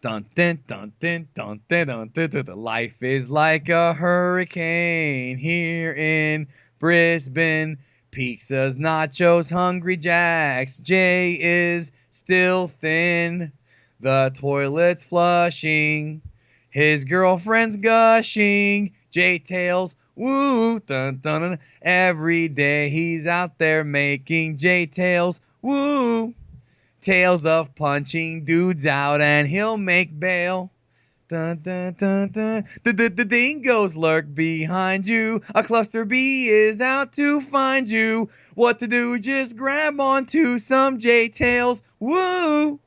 Dun dun dun dun dun dun dun dun dun. Dun. Life is like a hurricane here in Brisbane. Pizzas, nachos, hungry jacks. Jay is still thin. The toilet's flushing. His girlfriend's gushing. Jay tails, woo, dun dun dun. Every day he's out there making Jay tails, woo. Tales of punching dudes out and he'll make bail. Dun, dun, dun, dun. The dingoes lurk behind you. A cluster bee is out to find you. What to do? Just grab onto some J tails. Woo!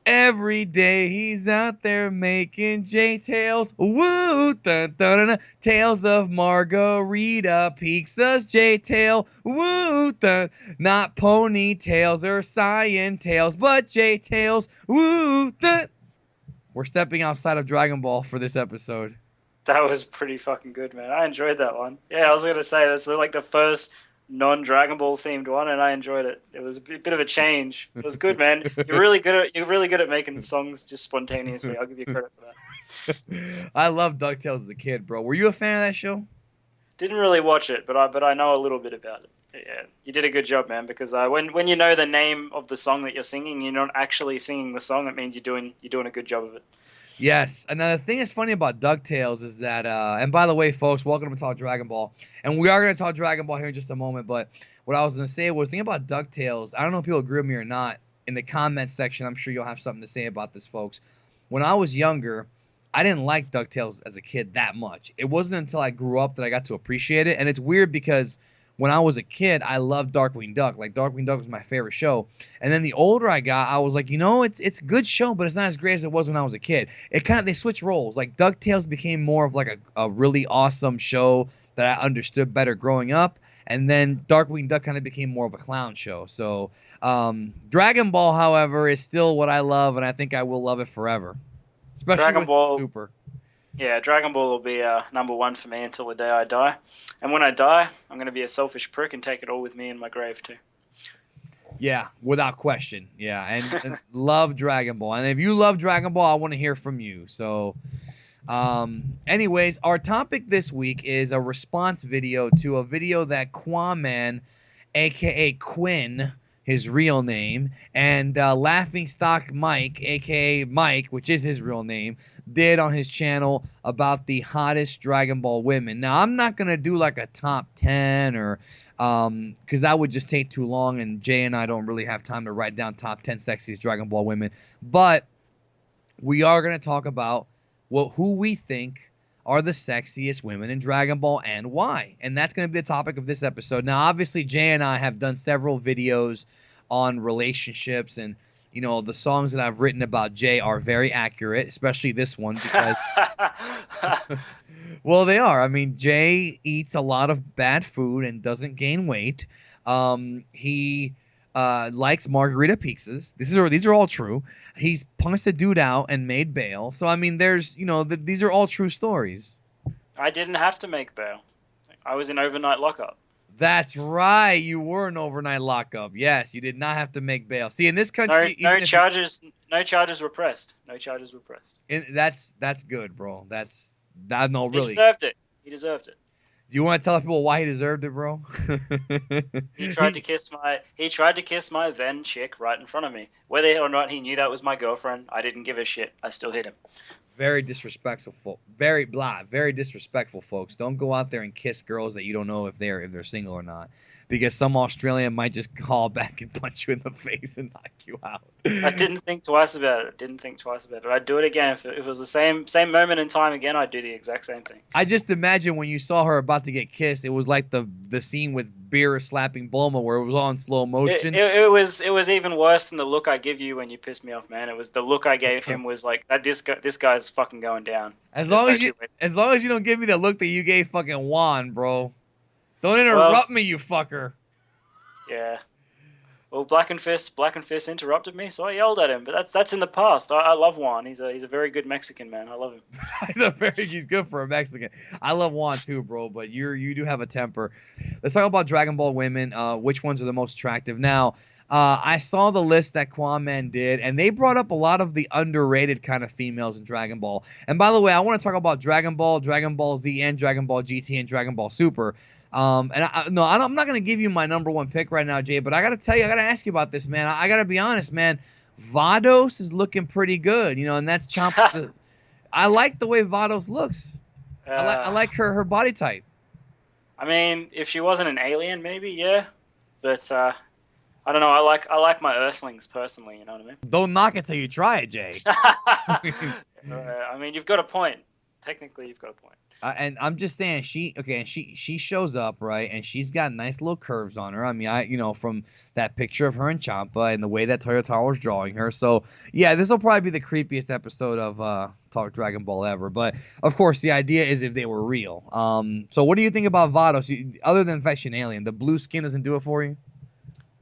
Every day he's out there making J tails. Woo! Dun, dun, dun, Tales of Margarita, Pizza's J tail. Woo! Dun. Not ponytails or cyan tails, but J tails. Woo! Dun. We're stepping outside of Dragon Ball for this episode. That was pretty fucking good, man. I enjoyed that one. Yeah, I was gonna say that's like the first non-Dragon Ball themed one, and I enjoyed it. It was a bit of a change. It was good, man. You're really good at making songs just spontaneously. I'll give you credit for that. I loved DuckTales as a kid, bro. Were you a fan of that show? Didn't really watch it, but I know a little bit about it. Yeah, you did a good job, man. Because when you know the name of the song that you're singing, you're not actually singing the song. It means you're doing a good job of it. Yes. And the thing that's funny about DuckTales is that, and by the way, folks, welcome to Talk Dragon Ball. And we are going to talk Dragon Ball here in just a moment. But what I was going to say was, thinking about DuckTales, I don't know if people agree with me or not. In the comment section, I'm sure you'll have something to say about this, folks. When I was younger, I didn't like DuckTales as a kid that much. It wasn't until I grew up that I got to appreciate it. And it's weird because when I was a kid, I loved Darkwing Duck. Like, Darkwing Duck was my favorite show. And then the older I got, I was like, it's a good show, but it's not as great as it was when I was a kid. It kind of, they switch roles. Like, DuckTales became more of like a really awesome show that I understood better growing up. And then Darkwing Duck kind of became more of a clown show. So Dragon Ball, however, is still what I love, and I think I will love it forever, especially Dragon with Ball, Super. yeah, Dragon Ball will be number one for me until the day I die. And when I die, I'm going to be a selfish prick and take it all with me in my grave too. Yeah, without question. Yeah, and love Dragon Ball. And if you love Dragon Ball, I want to hear from you. So, anyways, our topic this week is a response video to a video that Quaman, aka Quinn, his real name, and Laughing Stock Mike, aka Mike, which is his real name, did on his channel about the hottest Dragon Ball women. Now, I'm not gonna do like a top 10 or because that would just take too long, and Jay and I don't really have time to write down top 10 sexiest Dragon Ball women. But we are gonna talk about who we think are the sexiest women in Dragon Ball and why. And that's going to be the topic of this episode. Now, obviously, Jay and I have done several videos on relationships, and the songs that I've written about Jay are very accurate, especially this one because well, they are. I mean, Jay eats a lot of bad food and doesn't gain weight. He likes margarita pizzas. These are all true. He's punched a dude out and made bail. So I mean, there's these are all true stories. I didn't have to make bail. I was in overnight lockup. That's right. You were an overnight lockup. Yes, you did not have to make bail. See, in this No, country, no even if charges, no charges were pressed. No charges were pressed. that's good, bro. That's that. No, He really. deserved it. He deserved it. Do you want to tell people why he deserved it, bro? He tried to he kiss my then chick right in front of me. Whether or not he knew that was my girlfriend, I didn't give a shit. I still hit him. Very disrespectful, very disrespectful, folks. Don't go out there and kiss girls that you don't know if they're single or not, because some Australian might just call back and punch you in the face and knock you out. I didn't think twice about it. Didn't think twice about it. I'd do it again if it was the same moment in time again. I'd do the exact same thing. I just imagine when you saw her about to get kissed, it was like the scene with Beer slapping Bulma where it was all in slow It, motion. it, it was it was even worse than the look I give you when you piss me off, man. It was the look I gave him was like that. This guy's fucking going down. As There's long no as you two ways. as long as you don't give me the look that you gave fucking Juan, bro. Don't Well, interrupt me, you fucker. yeah. Well, Black and Fist interrupted me, so I yelled at him. But that's in the past. I love Juan. He's a very good Mexican man. I love him. He's good for a Mexican. I love Juan too, bro, but you do have a temper. Let's talk about Dragon Ball women. Which ones are the most attractive? Now, I saw the list that Kwame did, and they brought up a lot of the underrated kind of females in Dragon Ball. And by the way, I want to talk about Dragon Ball Z, and Dragon Ball GT, and Dragon Ball Super. I'm not gonna give you my number one pick right now, Jay. But I gotta tell you, I gotta ask you about this, man. I gotta be honest, man. Vados is looking pretty good, and that's Champa. I like the way Vados looks. I like her body type. I mean, if she wasn't an alien, maybe, yeah. But I don't know. I like my Earthlings personally. You know what I mean? Don't knock it till you try it, Jay. I mean, you've got a point. Technically, you've got a point. And I'm just saying, she shows up, right, and she's got nice little curves on her. I mean, from that picture of her and Champa and the way that Toyotaro was drawing her. So yeah, this will probably be the creepiest episode of Talk Dragon Ball ever. But of course, the idea is if they were real. So what do you think about Vados? Other than Fashion Alien, the blue skin doesn't do it for you?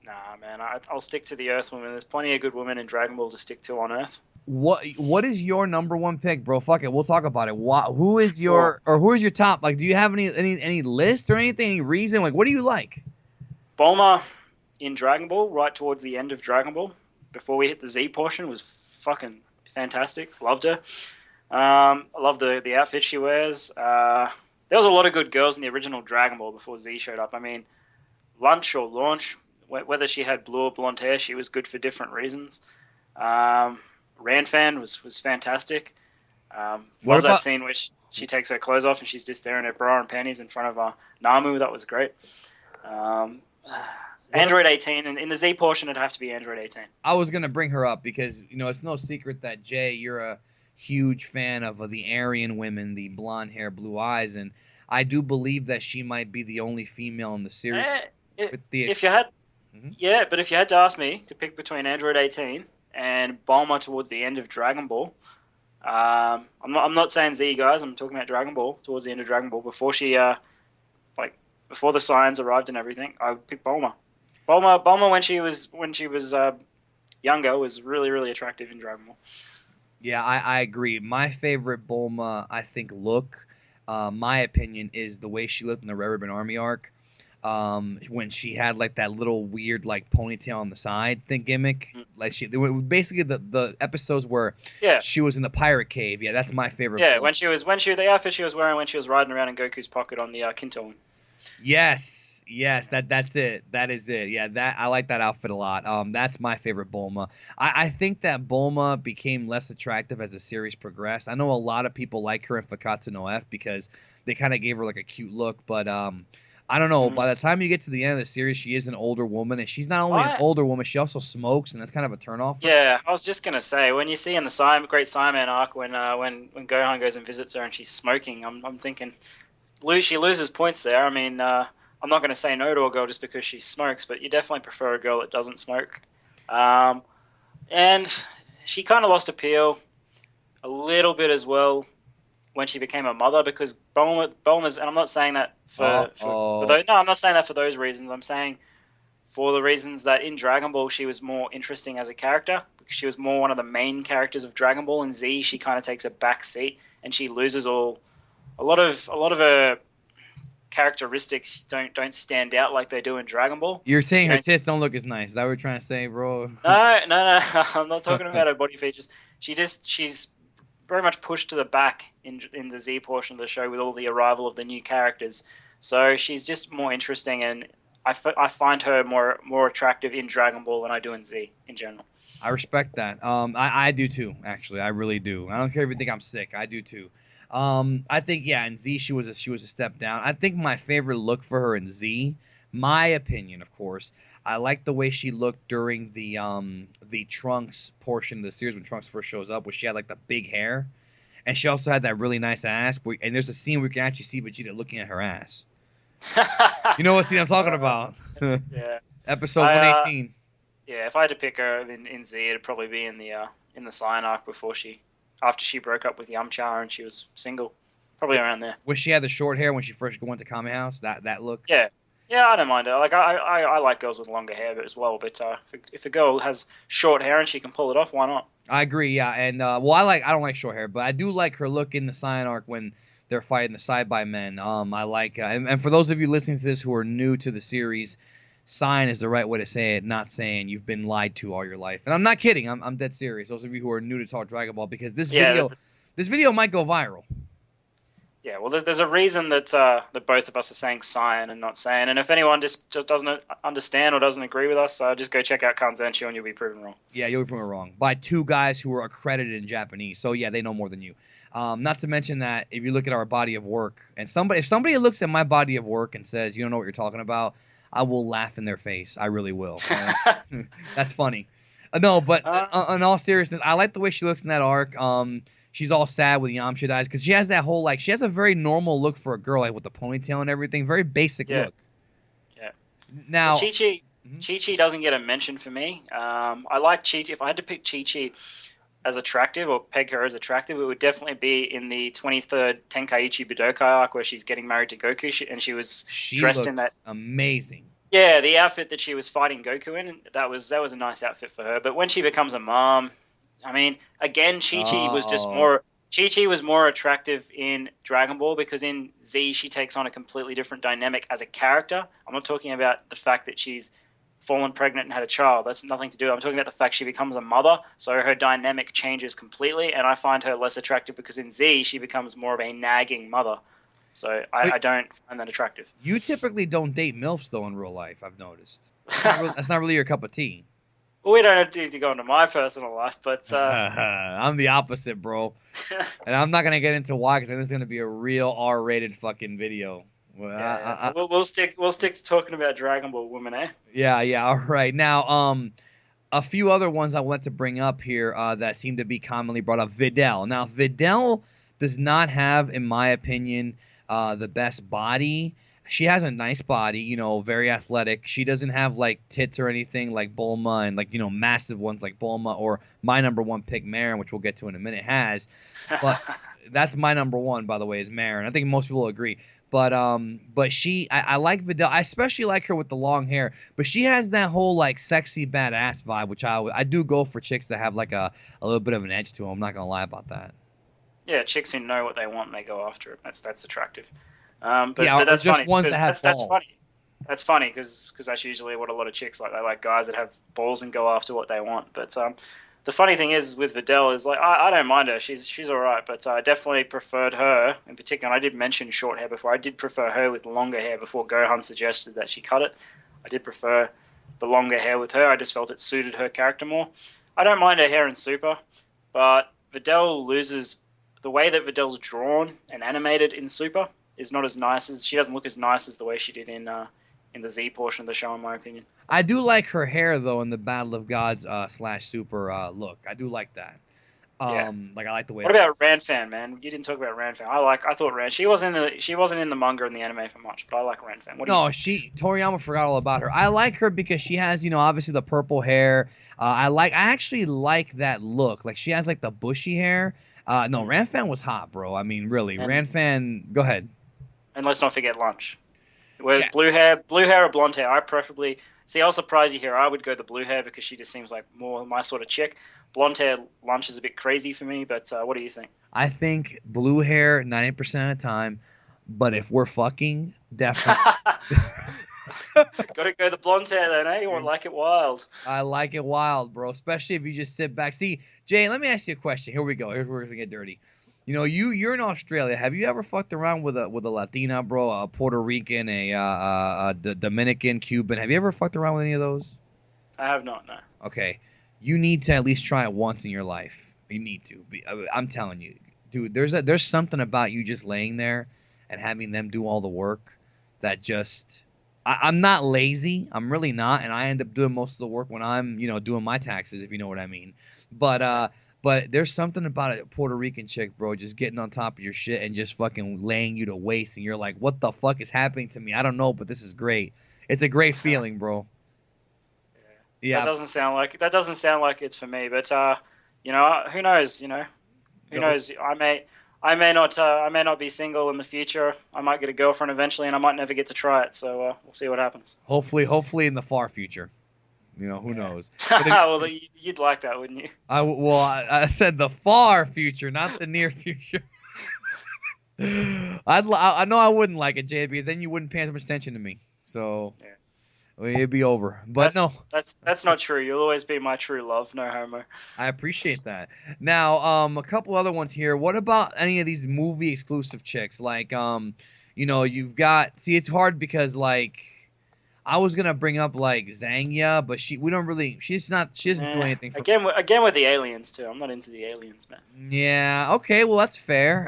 Nah, man. I'll stick to the Earth women. There's plenty of good women in Dragon Ball to stick to on Earth. What is your number one pick, bro? Fuck it, we'll talk about it. Who is your top? Like, do you have any list or anything? Any reason? Like, what do you like? Bulma in Dragon Ball, right towards the end of Dragon Ball, before we hit the Z portion, was fucking fantastic. Loved her. I love the outfit she wears. There was a lot of good girls in the original Dragon Ball before Z showed up. I mean, Launch, whether she had blue or blonde hair, she was good for different reasons. Ranfan was fantastic. Love that scene where she takes her clothes off and she's just there in her bra and panties in front of Namu. That was great. Android 18, and in the Z portion, it'd have to be Android 18. I was going to bring her up because, it's no secret that, Jay, you're a huge fan of the Aryan women, the blonde hair, blue eyes, and I do believe that she might be the only female in the series. If you had to ask me to pick between Android 18 and Bulma towards the end of Dragon Ball, I'm not saying Z, guys. I'm talking about Dragon Ball towards the end of Dragon Ball before she before the Saiyans arrived and everything. I would pick Bulma. Bulma when she was younger was really, really attractive in Dragon Ball. Yeah, I agree. My favorite Bulma, I think, look, my opinion, is the way she looked in the Red Ribbon Army arc. When she had like that little weird like ponytail on the side gimmick, like basically the episodes where she was in the pirate cave. Yeah, that's my favorite. Yeah, when the outfit she was wearing when she was riding around in Goku's pocket on the Kinto. Yes, that's it. That is it. Yeah, I like that outfit a lot. That's my favorite Bulma. I think that Bulma became less attractive as the series progressed. I know a lot of people like her in Fakatsu no F because they kind of gave her like a cute look, but I don't know. By the time you get to the end of the series, she is an older woman, and she's not only an older woman, she also smokes, and that's kind of a turnoff. Yeah, I was just gonna say, when you see in the Great Saiyaman arc when Gohan goes and visits her and she's smoking, I'm thinking, she loses points there. I mean, I'm not gonna say no to a girl just because she smokes, but you definitely prefer a girl that doesn't smoke. And she kind of lost appeal a little bit as well when she became a mother, because Bulma's, and I'm not saying that for those, no, I'm not saying that for those reasons. I'm saying for the reasons that in Dragon Ball she was more interesting as a character, because she was more one of the main characters of Dragon Ball. In Z, she kind of takes a back seat and she loses a lot of her characteristics don't stand out like they do in Dragon Ball. You're saying her tits don't look as nice. Is that what you're trying to say, bro? No. I'm not talking about her body features. She's very much pushed to the back in the Z portion of the show with all the arrival of the new characters. So she's just more interesting, and I find her more attractive in Dragon Ball than I do in Z in general. I respect that. I do too, actually. I really do. I don't care if you think I'm sick. I do too. I think in Z she was a step down. I think my favorite look for her in Z, my opinion, of course, I like the way she looked during the Trunks portion of the series when Trunks first shows up, where she had like the big hair, and she also had that really nice ass. And there's a scene where you can actually see Vegeta looking at her ass. You know what scene I'm talking about? Yeah. Episode 118. Yeah, if I had to pick her in Z, it'd probably be in the Saiyan arc after she broke up with Yamcha and she was single, probably around there. When she had the short hair when she first went to Kame House, that look. Yeah, I don't mind it. Like I like girls with longer hair as well. But if a girl has short hair and she can pull it off, why not? I agree. Yeah, and I don't like short hair, but I do like her look in the Saiyan arc when they're fighting the Saibai men. I like and for those of you listening to this who are new to the series, sign is the right way to say it, not saying you've been lied to all your life. And I'm not kidding. I'm dead serious. Those of you who are new to Talk Dragon Ball, because this video might go viral. Yeah, well, there's a reason that that both of us are saying Saiyan and not Saiyan. And if anyone just doesn't understand or doesn't agree with us, just go check out Kanzenshuu and you'll be proven wrong. Yeah, you'll be proven wrong by two guys who are accredited in Japanese. So yeah, they know more than you. Not to mention that if you look at our body of work, and if somebody looks at my body of work and says you don't know what you're talking about, I will laugh in their face. I really will. That's funny. No, but in all seriousness, I like the way she looks in that arc. She's all sad when Yamcha dies because she has that whole she has a very normal look for a girl, like with the ponytail and everything. Very basic look. Yeah. Now, Chi-Chi doesn't get a mention for me. I like Chi-Chi. If I had to pick Chi-Chi as attractive or peg her as attractive, it would definitely be in the 23rd Tenkaichi Budokai arc where she's getting married to Goku and she was dressed in that amazing. Yeah, the outfit that she was fighting Goku in, that was a nice outfit for her. But when she becomes a mom, I mean, again, Chi-Chi was more attractive in Dragon Ball because in Z she takes on a completely different dynamic as a character. I'm not talking about the fact that she's fallen pregnant and had a child. That's nothing to do. I'm talking about the fact she becomes a mother, so her dynamic changes completely, and I find her less attractive because in Z she becomes more of a nagging mother. So I don't find that attractive. You typically don't date MILFs though in real life, I've noticed. That's not really your cup of tea. Well, we don't need to go into my personal life, but I'm the opposite, bro. And I'm not gonna get into why, because this is gonna be a real R-rated fucking video. Well, we'll stick to talking about Dragon Ball women, eh? Yeah. All right. Now, a few other ones I want to bring up here that seem to be commonly brought up. Videl. Now, Videl does not have, in my opinion, the best body. She has a nice body, very athletic. She doesn't have like tits or anything like Bulma and massive ones like Bulma or my number one pick, Marin, which we'll get to in a minute, has. But that's my number one, by the way, is Marin. I think most people will agree. But I like Videl. I especially like her with the long hair. But she has that whole like sexy badass vibe, which I do go for chicks that have like a little bit of an edge to them. I'm not gonna lie about that. Yeah, chicks who know what they want and they go after it. That's attractive. But that's just funny ones that have balls. That's funny. That's funny because that's usually what a lot of chicks like. They like guys that have balls and go after what they want. But the funny thing is with Videl is like I don't mind her. She's all right, but I definitely preferred her in particular. And I did mention short hair before. I did prefer her with longer hair before Gohan suggested that she cut it. I did prefer the longer hair with her. I just felt it suited her character more. I don't mind her hair in Super, but Videl loses the way that Videl's drawn and animated in Super is not as nice as she doesn't look as nice as the way she did in the Z portion of the show, in my opinion. I do like her hair though in the Battle of Gods / Super look. I do like that. I like the way. What about Ranfan, man? You didn't talk about Ranfan. I thought she wasn't in the manga and the anime for much, but I like Ranfan. Toriyama forgot all about her. I like her because she has obviously the purple hair. I actually like that look. Like she has like the bushy hair. No, Ranfan was hot, bro. I mean, really, Ranfan. Go ahead. And let's not forget Lunch. Blue hair or blonde hair. I preferably see. I'll surprise you here. I would go the blue hair because she just seems like more my sort of chick. Blonde hair Lunch is a bit crazy for me, but what do you think? I think blue hair 90% of the time, but if we're fucking, definitely. Got to go the blonde hair then, eh? You won't like it wild. I like it wild, bro. Especially if you just sit back. See, Jay, let me ask you a question. Here we go. Here's where we're gonna get dirty. You're in Australia. Have you ever fucked around with a Latina, bro? A Puerto Rican, a Dominican, Cuban. Have you ever fucked around with any of those? I have not, no. Okay. You need to at least try it once in your life. You need to. I'm telling you, dude. There's something about you just laying there and having them do all the work that just. I'm not lazy. I'm really not, and I end up doing most of the work when I'm doing my taxes, if you know what I mean. But there's something about a Puerto Rican chick, bro, just getting on top of your shit and just fucking laying you to waste, and you're like, what the fuck is happening to me? I don't know, but this is great. It's a great feeling, bro. Yeah. That doesn't sound like it's for me, but who knows? Who knows? I may not be single in the future. I might get a girlfriend eventually, and I might never get to try it. So we'll see what happens. Hopefully in the far future. Who knows? Well, you'd like that, wouldn't you? I said the far future, not the near future. I know I wouldn't like it, Jay, because then you wouldn't pay as much attention to me. So, it'd be over. But That's no, that's not true. You'll always be my true love. No homo. I appreciate that. Now, a couple other ones here. What about any of these movie exclusive chicks? Like, you've got. See, it's hard because like I was gonna bring up like Zangya, but we don't really. She doesn't do Nah. anything for. Again with the aliens too. I'm not into the aliens, man. Yeah. Okay. Well, that's fair.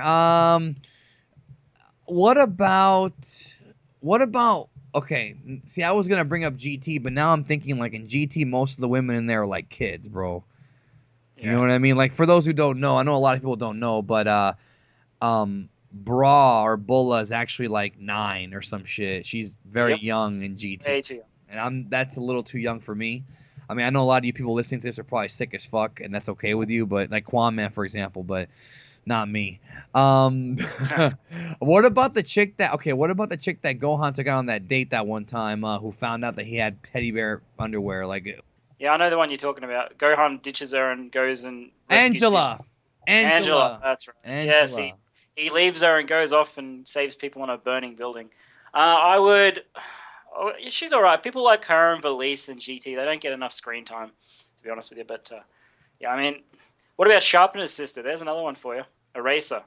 What about what about okay, see I was gonna bring up GT, but now I'm thinking like in GT most of the women in there are like kids, bro. You know Yeah. what I mean? Like for those who don't know, I know a lot of people don't know, but Bra or Bulla is actually like 9 or some shit. She's very Yep. young in GT. Way too young. And that's a little too young for me. I mean, I know a lot of you people listening to this are probably sick as fuck, and that's okay with you, but like Quan Man, for example, but not me. Um, what about the chick that? Okay, what about the chick that Gohan took out on that date that one time? Who found out that he had teddy bear underwear? Like Yeah, I know the one you're talking about. Gohan ditches her and goes and rescues people. Angela, Angela, that's right. Yes, Angela. he leaves her and goes off and saves people in a burning building. I would. Oh, she's all right. People like her and Valise and GT. They don't get enough screen time, to be honest with you. But yeah, I mean, what about Sharpener's sister? There's another one for you. Eraser.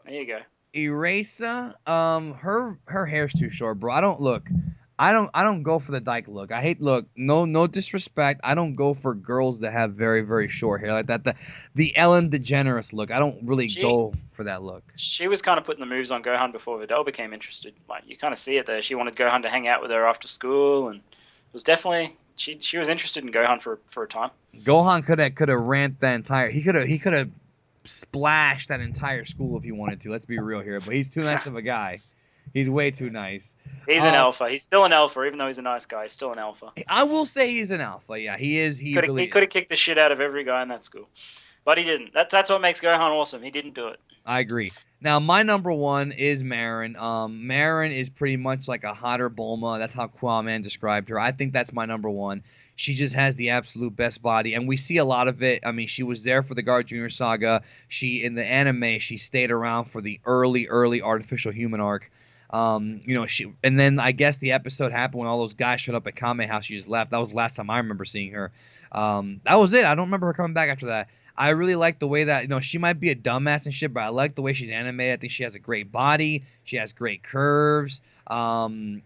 There you go. Eraser, her hair's too short, bro. I don't go for the dyke look. I hate look. No disrespect. I don't go for girls that have very very short hair like that. The Ellen DeGeneres look. I don't really She go for that look. she was kind of putting the moves on Gohan before Videl became interested. Like you kind of see it there. She wanted Gohan to hang out with her after school, and it was definitely she was interested in Gohan for a time. Gohan could have rant that entire. He could have splashed that entire school if he wanted to. Let's be real here. But he's too nice of a guy. He's way too nice. He's an Uh, alpha. He's still an alpha, even though he's a nice guy. He's still an alpha. I will say he's an alpha. Yeah, he is. He He really could have is. kicked the shit out of every guy in that school, but he didn't. That's what makes Gohan awesome. He didn't do it. I agree. Now, my number one is Marin. Marin is pretty much like a hotter Bulma. That's how Kwame described her. I think that's my number one. She just has the absolute best body, and we see a lot of it. I mean, she was there for the Guard Junior saga. In the anime, she stayed around for the early artificial human arc. And then I guess the episode happened when all those guys showed up at Kame House. She just left. That was the last time I remember seeing her. That was it. I don't remember her coming back after that. I really like the way that she might be a dumbass and shit, but I like the way she's animated. I think she has a great body. She has great curves.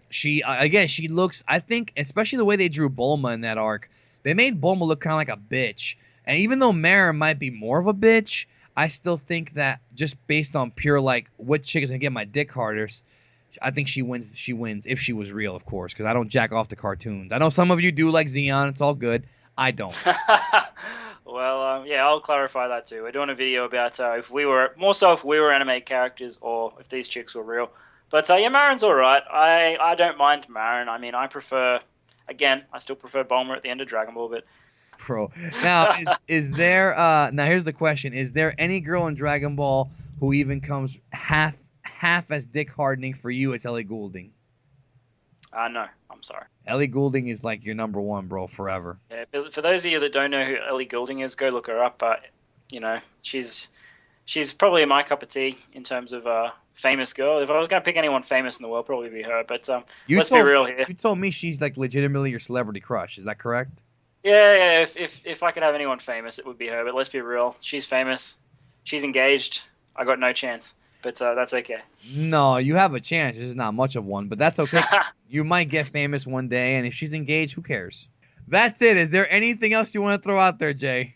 She looks. I think, especially the way they drew Bulma in that arc, they made Bulma look kind of like a bitch. And even though Mara might be more of a bitch, I still think that just based on pure like what chick is gonna get my dick harder, I think she wins. She wins if she was real, of course, because I don't jack off to cartoons. I know some of you do like Xeon. It's all good. I don't. Well, yeah, I'll clarify that too. We're doing a video about if we were anime characters or if these chicks were real. But yeah, Marin's all right. I don't mind Marin. I mean, I still prefer Bulma at the end of Dragon Ball, but Bro. Now is there now here's the question. Is there any girl in Dragon Ball who even comes half as dick hardening for you as Ellie Goulding? no, I'm sorry. Ellie Goulding is like your number one, bro, forever. Yeah, for those of you that don't know who Ellie Goulding is, go look her up. She's probably my cup of tea in terms of famous girl. If I was going to pick anyone famous in the world, probably be her. But let's be real here. You told me she's like legitimately your celebrity crush. Is that correct? Yeah. If I could have anyone famous, it would be her. But let's be real. She's famous. She's engaged. I got no chance. But that's okay. No, you have a chance. This is not much of one, but that's okay. You might get famous one day, and if she's engaged, who cares? That's it. Is there anything else you want to throw out there, Jay?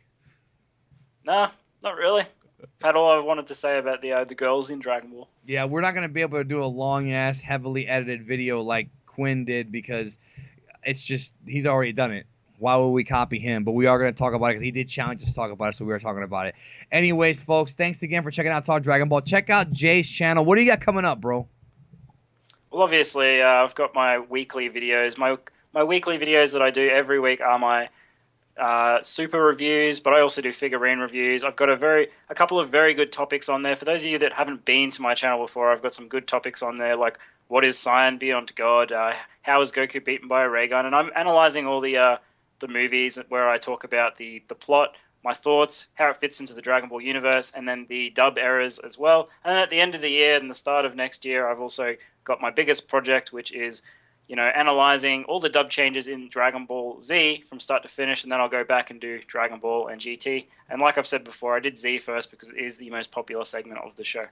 Nah, not really. I've had all I wanted to say about the girls in Dragon Ball. Yeah, we're not gonna be able to do a long ass, heavily edited video like Quinn did because it's just he's already done it. Why would we copy him? But we are going to talk about it because he did challenge us to talk about it, so we are talking about it. Anyways, folks, thanks again for checking out Talk Dragon Ball. Check out Jay's channel. What do you got coming up, bro? Well, obviously, I've got my weekly videos. My weekly videos that I do every week are my super reviews, but I also do figurine reviews. I've got a couple of very good topics on there. For those of you that haven't been to my channel before, I've got some good topics on there, like what is Saiyan beyond God? How is Goku beaten by a ray gun? And I'm analyzing all the movies where I talk about the plot, my thoughts, how it fits into the Dragon Ball universe, and then the dub errors as well. And then at the end of the year and the start of next year, I've also got my biggest project, which is analyzing all the dub changes in Dragon Ball Z from start to finish, and then I'll go back and do Dragon Ball and GT. And like I've said before, I did Z first because it is the most popular segment of the show.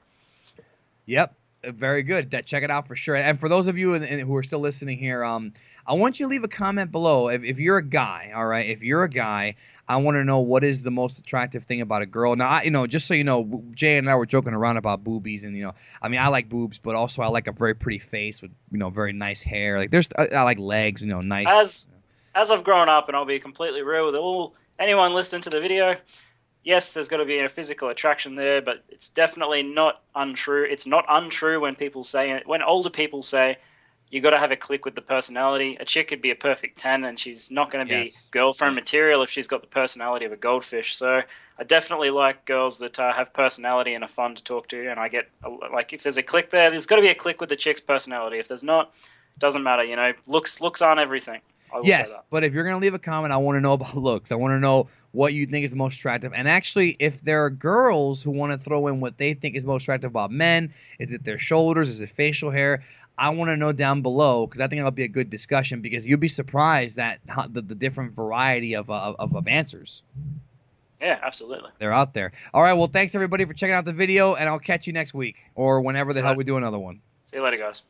Yep, very good. Check it out for sure. And for those of you who are still listening here, I want you to leave a comment below. If you're a guy, all right, if you're a guy, I want to know what is the most attractive thing about a girl. Now, just so you know, Jay and I were joking around about boobies, and I like boobs, but also I like a very pretty face with very nice hair. Like I like legs, nice. As I've grown up, and I'll be completely real with anyone listening to the video. Yes, there's got to be a physical attraction there, but it's definitely not untrue. It's not untrue when older people say you got to have a click with the personality. A chick could be a perfect 10, and she's not going to be girlfriend material if she's got the personality of a goldfish. So I definitely like girls that have personality and are fun to talk to, and I get if there's a click there's got to be a click with the chick's personality. If there's not, it doesn't matter. Looks aren't everything. Yes, but if you're going to leave a comment, I want to know about looks. I want to know what you think is the most attractive. And actually, if there are girls who want to throw in what they think is most attractive about men, is it their shoulders? Is it facial hair? I want to know down below, because I think it'll be a good discussion, because you'll be surprised at the different variety of answers. Yeah, absolutely. They're out there. All right, well, thanks everybody for checking out the video, and I'll catch you next week or whenever the hell we do another one. See you later, guys.